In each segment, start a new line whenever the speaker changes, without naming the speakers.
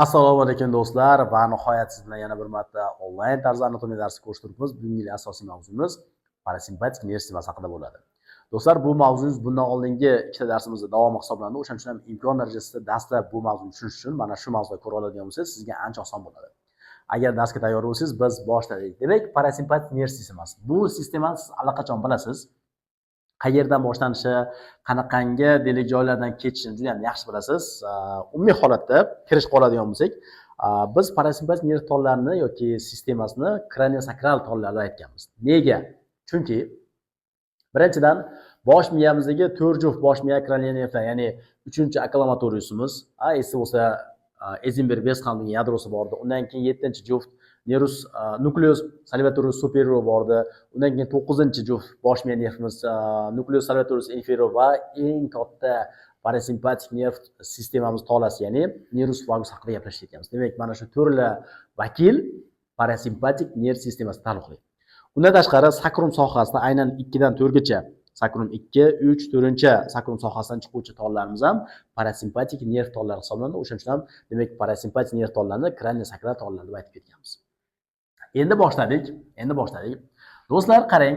Assalomu alaykum do'stlar va nihoyat siz bilan yana bir marta onlayn tarzda anatomiya darsi ko'rishtiribmiz. Bugungi asosiy mavzumiz parasimpatik nerv sistemasi haqida bo'ladi. Do'stlar, bu mavzungiz bundan oldingi ikkita darsimizda davomi hisoblanadi. O'shaning uchun ham imkon darajasida dastlab bu mavzuni tushunish uchun mana shu mavzuda ko'ra oladigan bo'lsangiz, sizga ancha oson bo'ladi. Agar darsga tayyor bo'lsangiz, biz boshladik. Demak, parasimpatik nerv sistemasi. Bu sistemani siz allaqachon bilasiz. Qayerdan boshlanishi, qanaqangi delik joylardan ketishini juda ham yaxshi bilasiz. Umumiy holatda kirishib qoladigan bo'lsak, biz parasimpatik nerv tollarini yoki sistemasini kraniosakral tollarda aytganmiz. Nega? Chunki birinchidan bosh miyamizdagi 4 juft bosh miya kranial nervlar, ya'ni 3-akkalamatoriusimiz, esda bo'lsa Eisenberg Westphal yadrosi bor edi. Undan keyin 7-juft nervus nucleus salvatorius superior bor edi. Undan keyin 9-juft bosh miya nervimiz nucleus salvatorius inferior va eng katta parasimpatik nerv sistemamiz tolasi, ya'ni nervus vagus haqida gaplashayotganmiz. Demak, mana shu to'rla vakil parasimpatik nerv sistemasi taalluqli. Undan tashqari sakrum sohasida aynan 2 dan 4 gacha sakrum 2, 3, 4-sakrum sohasidan chiquvchi tollarimiz ham parasimpatik nerv tollari hisoblanadi. O'shaning uchun ham demak parasimpatik nerv tollarini kraniosakral tollar deb aytib ketganmiz. Endi boshladik. Do'stlar, qarang,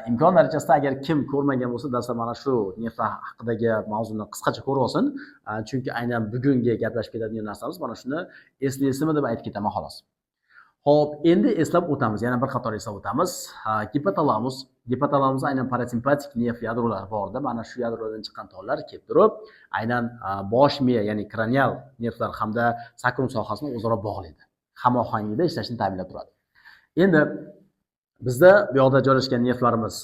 imkon darajasida agar kim ko'rmagan bo'lsa, dastlab mana shu nervlar haqidagi mavzuni qisqacha ko'rib olsin. Chunki aynan bugungi gaplashib ketadigan narsamiz mana shuni eslaysizmi deb aytib ketaman xolos. Xo'p, endi eslab o'tamiz. Yana bir qator eslab o'tamiz. Gipotalamus aynan parasimpatik nerv yadrolari borda. Mana shu yadrolardan chiqqan tollar kelib turib, aynan bosh miya, ya'ni kranial nervlar hamda sakrum sohasini o'zaro bog'laydi. Hamohanglikda ishlashini ta'minlab turadi. Endi bizda bu yoqda joylashgan nervlarimiz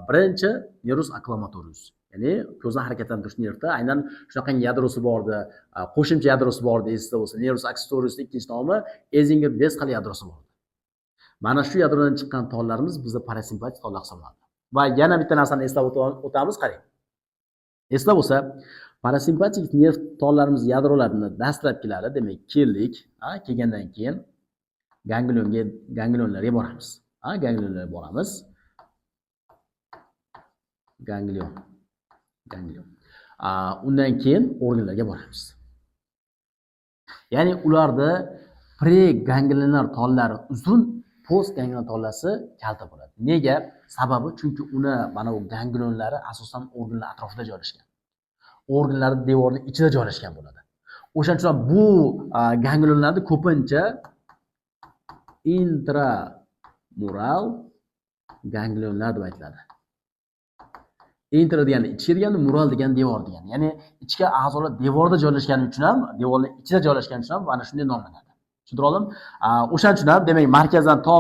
birinchi nervus acclamatorius, ya'ni ko'zni harakatlantirish nervda aynan shunaqangi yadrosi bor edi, qo'shimcha yadrosi bor edi, esda bo'lsa, nervus accessorisning ikkinchi nomi Eisenberg Westphal yadrosi bor edi. Mana shu yadrodan chiqqan tollarimiz bizda parasimpatik tollar hisoblanadi. Va yana bitta narsani eslab o'tamiz, qarang. Esda bo'lsa, parasimpatik nerv tollarimiz yadrolarini dastlabkilari, demak, kelgandan keyin ganglionlarga boramiz. Ganglionlarga boramiz. Ganglion. Undan keyin organlarga boramiz. Ya'ni ularda preganglionar tollari uzun, postganglion tollasi kalta bo'ladi. Nega? Sababi chunki uni mana bu ganglionlari asosan organlar atrofida joylashgan. Organlarning devorining ichida joylashgan bo'ladi. O'shaning uchun bu ganglionlarni ko'pincha intramural ganglionlar deb aytiladi. Intra degani ichki degani, mural degani devor degani. Ya'ni ichki a'zolar devorda joylashgani uchun ham, devorning ichida joylashgani uchun ham mana shunday nomlanadi. Tushundira oldim? O'shaning uchun ham demak markazdan to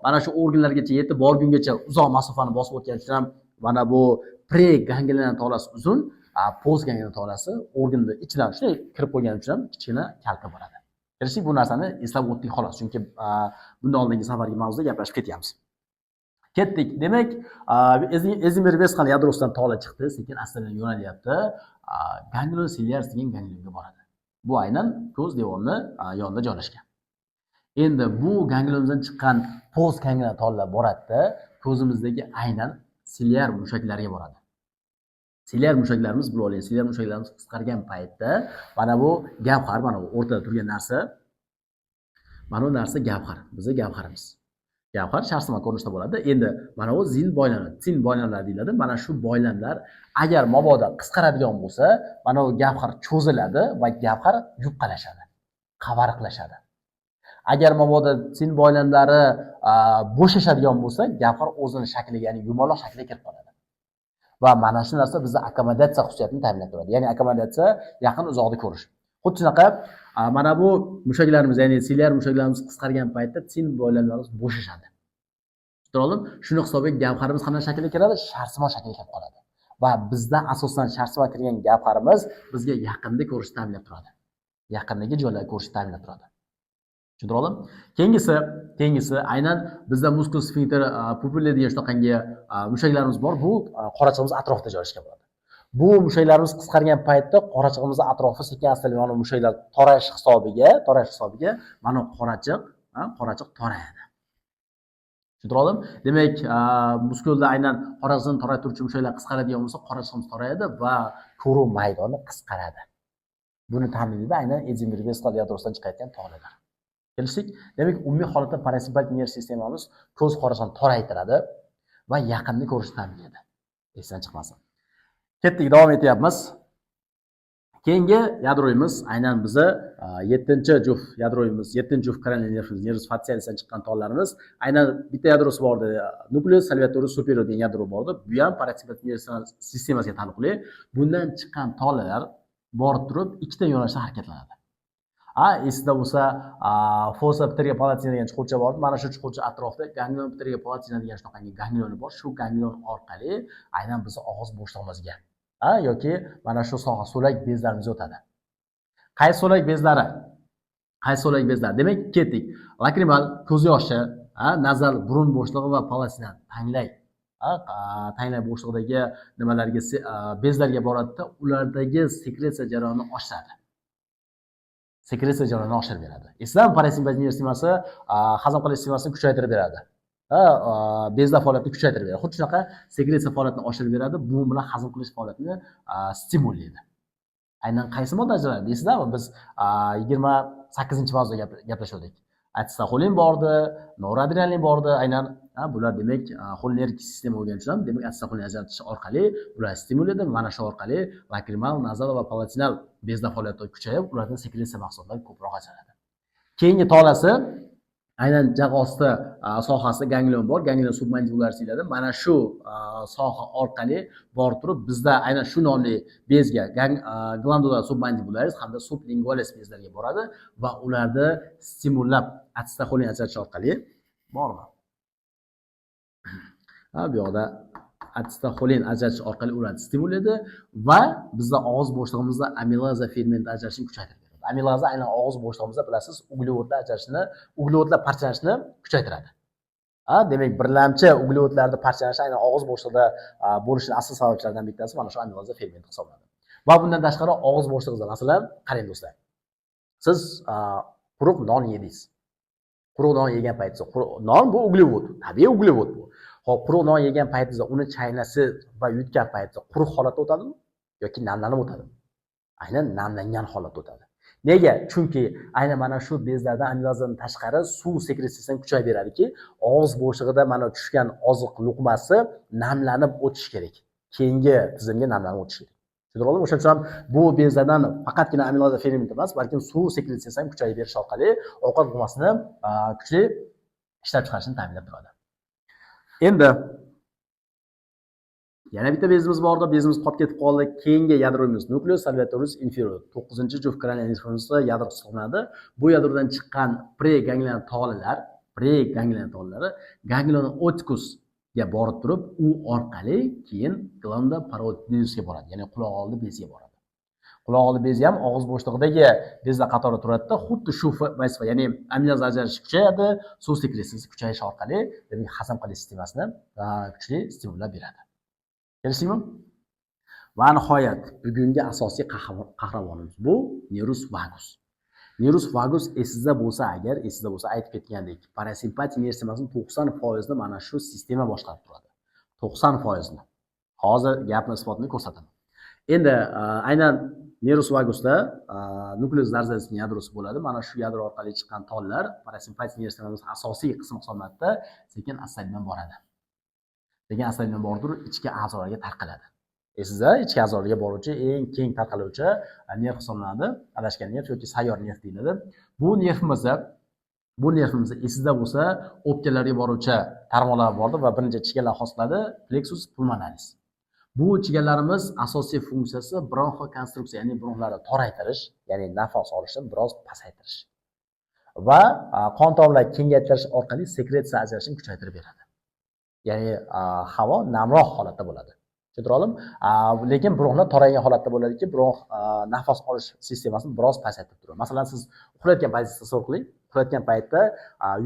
mana shu organlargacha yetib borgungacha uzoq masofani bosib o'tgani uchun ham mana bu preganglion tolasi uzun, postganglion tolasi organning ichidan shunday kirib qo'ygani uchun ham kichkina kalta bo'ladi. Kelishdik, bu narsani eslab o'tdik xolos, chunki bundan oldingi safargi mavzuda gaplashib ketyapmiz. Ketdik. Demak, Eisenberg Westphal yadrosidan tola chiqdi, sekin astadan yo'nalyapti. Ganglion ciliaris degan ganglionga boradi. Bu aynan ko'z devorining yonida joylashgan. Endi bu gangliondan chiqqan postganglion tollar boradi, ko'zimizdagi aynan siliar mushaklarga boradi. Siliar mushaklarimiz bilib oling, siliar mushaklarimiz qisqargan paytda mana bu gavhar, mana bu o'rtada turgan narsa, mana bu narsa gavhar, bizning gavharimiz. Gavhar sharsima ko'rinishda bo'ladi. Endi mana bu zil boylanadi, sin boylanlar deyiladi. Mana shu boylanlar agar mabodo qisqaradigan bo'lsa, mana bu gavhar cho'ziladi va gavhar yupqalashadi, qavariqlashadi. Agar mabodo sin boylanlari bo'shashadigan bo'lsa, gavhar o'zining shakliga, ya'ni yumaloq shakliga kirib qoladi. Va mana shu narsa bizda akkomodatsiya xususiyatini ta'minlab turadi. Ya'ni akkomodatsiya yaqin uzoqni ko'rish. Xuddi shunaqa mana bu mushaklarimiz, ya'ni siliar mushaklarimiz qisqargan paytda sin boylanlarimiz bo'shashadi. Tushundim? Shuni hisobiga gavharimiz qanday shaklga kiradi? Sharsimo shaklga kirib qoladi. Va bizda asosan sharsimo kirgan gavharimiz bizga yaqinda ko'rishni ta'minlab turadi. Yaqindagi joylarga ko'rishni ta'minlab turadi. Tushundim? Keyingisi aynan bizda muskul sfinkter pupilla degan shunaqangi mushaklarimiz bor. Bu qorachig'imiz atrofida joylashgan bo'ladi. Bu mushaklarimiz qisqargan paytda qorachig'imiz atrofi sekin astalik mana mushaklar torayish hisobiga mana qorachiq torayadi. Tushuntirib oldim? Demak, muskulda aynan qorachig'ini toraytiruvchi mushaklar qisqaradigan bo'lsa, qorachig'imiz torayadi va ko'ruv maydoni qisqaradi. Buni ta'minlaydi aynan Edinburgh yadrosidan chiqayotgan tolalar. Kelishdik. Demak, umumiy holatda parasimpatik nerv sistemamiz ko'z qarashini toraytiradi va yaqinni ko'rishni ta'minlaydi. Esdan chiqmasin. Ketdik, davom etyapmiz. Keyingi yadroyimiz aynan bizni 7-juft yadroyimiz, 7-juft cranial nervus facialisdan chiqqan tollarimiz. Aynan bitta yadrosi bor edi. Nucleus salvatorus superior degan yadro bor edi. Bu ham parasimpatik nerv sistemasiga taalluqli. Bundan chiqqan tolalar borib turib ikkita yo'nalishda harakatlanadi. Esida bo'lsa, fossa pteriga palatina degan chuqurcha bor. Mana shu chuqurcha atrofida ganglion pteriga palatina degan shunaqangi ganglion bor. Shu ganglion orqali aynan biz og'iz bo'shlig'imizga yoki mana shu soha so'lak bezlarimiz o'tadi. Qaysi so'lak bezlari? Qaysi so'lak bezlari? Demak, ketdik. Lakrimal, ko'z yoshi, nazal, burun bo'shlig'i va palatina, tanglay bo'shlig'idagi nimalarga bezlarga boradida, ulardagi sekretsiya jarayonini oshiradi. Sekretsiya jarayonini oshirib beradi. Islam parasimpatik nerv sistemasi hazm qilish sistemasini kuchaytirib beradi. Bezlar faoliyatini kuchaytirib beradi. Xuddi shunaqa sekretsiya faoliyatini oshirib beradi. Bu bilan hazm qilish faoliyatini stimullaydi. Aynan qaysi modda ajraladi deysizlarmi? Biz 28-mavzuda gaplashdik. Atsetaxolin bordi, noradrenalin bordi. Aynan bular demak xolinergik sistema bo'lgani uchun ham demak atsetaxolin ajratish orqali ular stimullaydi. Mana shu orqali lakrimal, nazal va palatinal bezlar faoliyati kuchayib, ulardan sekretsiya mahsulotlari ko'proq ajraladi. Keyingi tolasi aynan jag' osti sohasida ganglion bor, ganglion submandibularis deyiladi. Mana shu soha orqali borib turib bizda aynan shu nomli bezga glandula submandibularis hamda sublingualis bezlarga boradi va ularni stimullab atsetaxolin ajratish orqali bormi? Bu yoqda atsetaxolin ajratish orqali ularni stimullaydi va bizda og'iz bo'shlig'imizda amilaza fermenti ajratishni kuchaytiradi. Amilaza aynan og'iz bo'shlig'imizda bilasiz, uglevodlar parchalanishini kuchaytiradi. Demak, birlamchi uglevodlarning parchalanishi aynan og'iz bo'shlig'ida bo'lishining asl sabablaridan bittasi mana shu amilaza fermenti hisoblanadi. Va bundan tashqari og'iz bo'shlig'ida, masalan, qarang do'stlar. Siz quruq non yedingiz. Quruq non yegan paytingizda, non bu uglevod, tabiiy uglevod bu. Xo'p, quruq non yegan paytingizda uni chaynasiz va yutgan paytda quruq holatda o'tadimi yoki namlanib o'tadimi? Aynan namlangan holatda o'tadi. Nega? Chunki aynan mana shu bezlardan amilazadan tashqari suv sekretsiyasini kuchayib beradiki, og'iz bo'shlig'ida mana tushgan oziq luqmasi namlanib o'tishi kerak. Keyingi tizimga namlanib o'tishi kerak. Tushundingizmi? O'sha uchun ham bu bezlardan faqatgina amilaza fermenti emas, balki suv sekretsiyasi ham kuchayib berish orqali ovqat luqmasini kuchli ishlab chiqarishni ta'minlab turadi. Endi yana bitta bezimiz bordi, bezimiz qolib ketib qoldi. Keyingi yadromiz nucleus salvatorus inferior, 9-juft cranial nervusda yadro hisoblanadi. Bu yadrodan chiqqan preganglion tollalari ganglion oticusga borib turib, u orqali keyin glanda parotidusga boradi, ya'ni quloq oldi beziga boradi. Quloq oldi bezi ham og'iz bo'shlig'idagi bezlar qatori turadi-da, xuddi shu vazifa, ya'ni amilaza ajratish kuchayadi, suv sekretsiyasi kuchayishi orqali demak hazm qilish sistemasini kuchli stimullab beradi. Kelishdingmi? Va nihoyat bugungi asosiy qahramonimiz bu nervus vagus. Nervus vagus esingizda bo'lsa aytib ketgandek, parasimpatik nerv sistemasining 90% ni mana shu sistema boshqarib turadi. 90%. Hozir gapni isbotini ko'rsataman. Endi aynan nervus vagusda nucleus darzalis yadrosi bo'ladi. Mana shu yadro orqali chiqqan tollar parasimpatik nerv sistemasining asosiy qismi hisoblanadi, sekin asta-sekin boradi. Degan asabdan borib ichki a'zolarga tarqaladi. Esingizda ichki a'zolarga boruvchi eng keng tarqaluvchi nerv hisoblanadi. Adashgan nerv yoki sayyor nerv deyiladi. Bu nervimiz esingizda bo'lsa, o'pkalarga boruvchi tarmoqlar bordi va birinchi chiganlar hosiladi, plexus pulmonaris. Bu chiganlarimiz asosiy funksiyasi bronxokonstruksiya, ya'ni bronxlarni toraytirish, ya'ni nafas olishni biroz pasaytirish va qon tomirlarini kengaytirish orqali sekretsiya ajratishni kuchaytirib beradi. Ya'ni havo namroq holatda bo'ladi. Tushundingizmi? Lekin bronxlar toraygan holatda bo'ladiki, bronx nafas olish sistemasini biroz pasaytirib turadi. Masalan, siz uxlayotgan paytingizda tasavvur qiling. Uxlayotgan paytda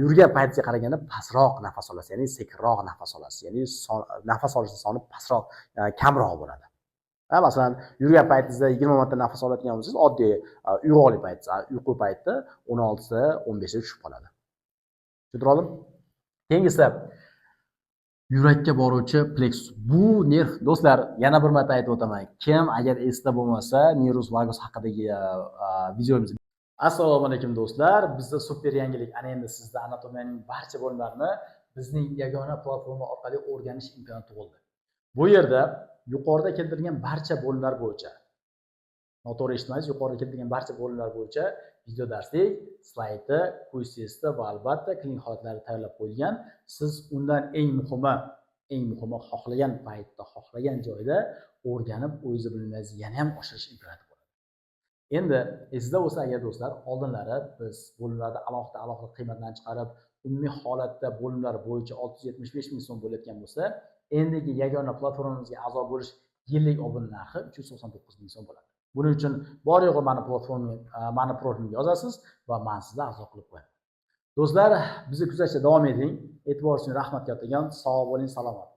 yurgan paytingizga qaraganda pastroq nafas olasiz, ya'ni sekinroq nafas olasiz. Ya'ni nafas olishning soni pastroq, kamroq bo'ladi. Masalan, yurgan paytingizda 20 marta nafas oladigan bo'lsangiz, oddiy uyg'oqlik paytida, uyqu paytida 16 ta, 15 ta tushib qoladi. Tushundingizmi? Keyingisi yurakka boruvchi plexus. Bu nerv, do'stlar, yana bir marta aytib o'taman. Kim agar esda bo'lmasa, nervus vagus haqidagi videomiz. Assalomu alaykum do'stlar. Bizda super yangilik. Ana endi sizda anatomiyaning barcha bo'limlarini bizning yagona platforma orqali o'rganish imkoniyati tug'ildi. Bu yerda yuqorida keltirilgan barcha bo'limlar bo'yicha, noto'g'ri eshitmangiz, yuqorida keltirilgan barcha bo'limlar bo'yicha video darslik, slaydda, quiz testi va albatta klinik holatlarni tayyorlab qo'yilgan. Siz undan eng muhimi xohlagan paytda, xohlagan joyda o'rganib, o'zingizni bilimingizni yana ham oshirish imkoniyati bor. Endi esingizda bo'lsa agar do'stlar, oldinlari biz bo'limlarda alohida qiymatlarni chiqarib, umumiy holatda bo'limlar bo'yicha 675 ming so'm bo'layotgan bo'lsa, endigi yagona platformamizga a'zo bo'lish yillik obuna narxi 399 ming so'm bo'ladi. Buning uchun bor yo'g'i mani profilimga yozasiz va men sizni a'zo qilib qo'yaman. Do'stlar, bizni kuzatishda davom eting. E'tiboringiz uchun rahmat kattakon. Sog' bo'ling, salomat.